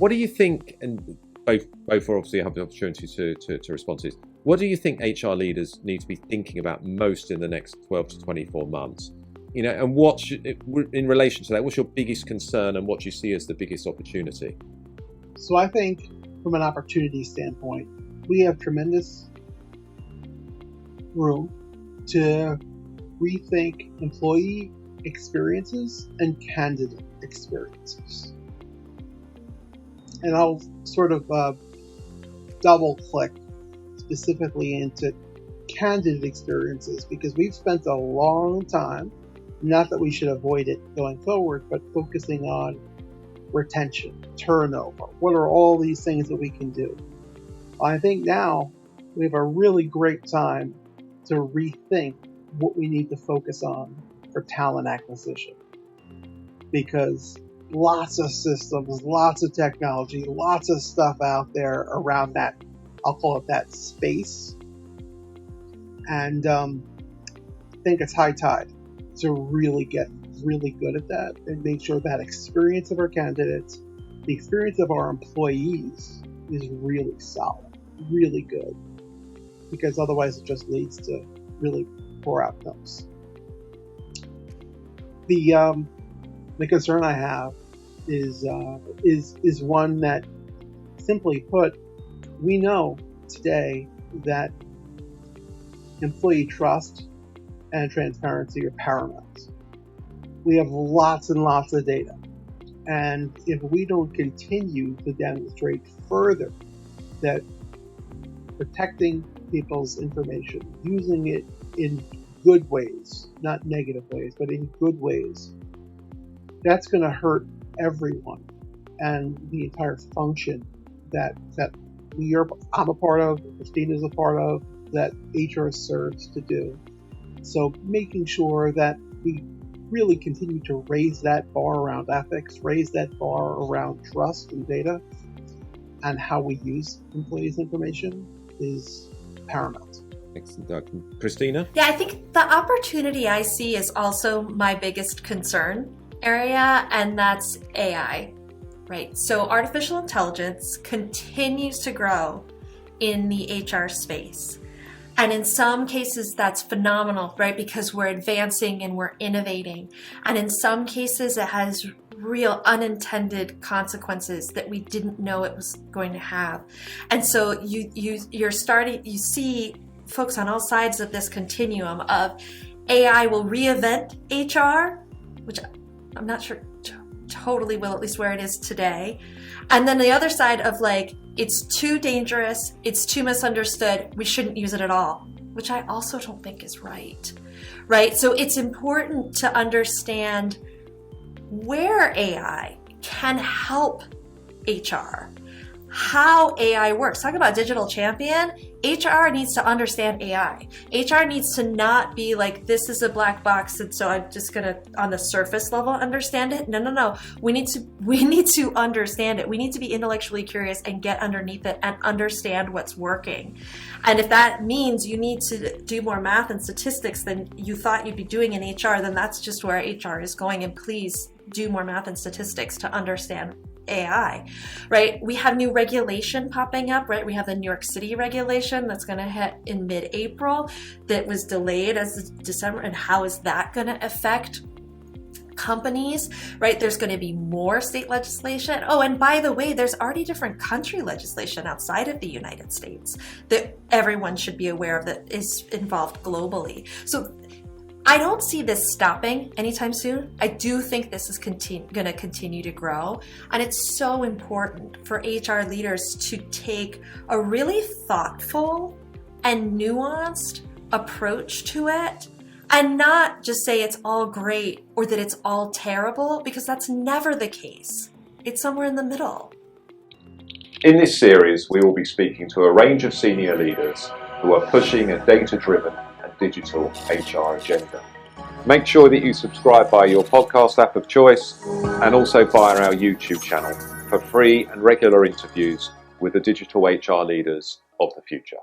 What do you think, and both obviously have the opportunity to respond to this, what do you think HR leaders need to be thinking about most in the next 12 to 24 months? And in relation to that, what's your biggest concern and what do you see as the biggest opportunity? So I think from an opportunity standpoint, we have tremendous room to rethink employee experiences and candidate experiences. And I'll sort of double click specifically into candidate experiences because we've spent a long time, not that we should avoid it going forward, but focusing on retention, turnover. What are all these things that we can do? I think now we have a really great time to rethink what we need to focus on for talent acquisition. Because lots of systems, lots of technology, lots of stuff out there around that, I'll call it that space. And I think it's high tide to really get really good at that and make sure that experience of our candidates, the experience of our employees is really solid, really good. Because otherwise it just leads to really poor outcomes. The concern I have is one that, simply put, we know today that employee trust and transparency are paramount. We have lots and lots of data, and if we don't continue to demonstrate further that protecting people's information, using it in good ways, not negative ways, but in good ways, that's going to hurt everyone and the entire function that I'm a part of, Christina's a part of, that HR serves to do. So making sure that we really continue to raise that bar around ethics, raise that bar around trust and data, and how we use employees' information is paramount. Excellent, Doug. Christina? Yeah, I think the opportunity I see is also my biggest concern area, and that's AI, right? So artificial intelligence continues to grow in the HR space. And in some cases, that's phenomenal, right? Because we're advancing and we're innovating. And in some cases, it has real unintended consequences that we didn't know it was going to have. And so you see folks on all sides of this continuum of AI will reinvent HR, which I'm not sure totally will, at least where it is today. And then the other side of like, it's too dangerous, it's too misunderstood, we shouldn't use it at all, which I also don't think is right? So it's important to understand where AI can help HR, how AI works. Talk about digital champion. HR needs to understand AI. HR needs to not be like, this is a black box, and so I'm just gonna, on the surface level, understand it. No. We need to understand it. We need to be intellectually curious and get underneath it and understand what's working. And if that means you need to do more math and statistics than you thought you'd be doing in HR, then that's just where HR is going. And please do more math and statistics to understand AI, right? We have new regulation popping up, right? We have the New York City regulation that's going to hit in mid-April that was delayed as December. And how is that going to affect companies, right? There's going to be more state legislation. Oh, and by the way, there's already different country legislation outside of the United States that everyone should be aware of that is involved globally. So I don't see this stopping anytime soon. I do think this is going to continue to grow. And it's so important for HR leaders to take a really thoughtful and nuanced approach to it and not just say it's all great or that it's all terrible, because that's never the case. It's somewhere in the middle. In this series, we will be speaking to a range of senior leaders who are pushing a data-driven digital HR agenda. Make sure that you subscribe via your podcast app of choice and also via our YouTube channel for free and regular interviews with the digital HR leaders of the future.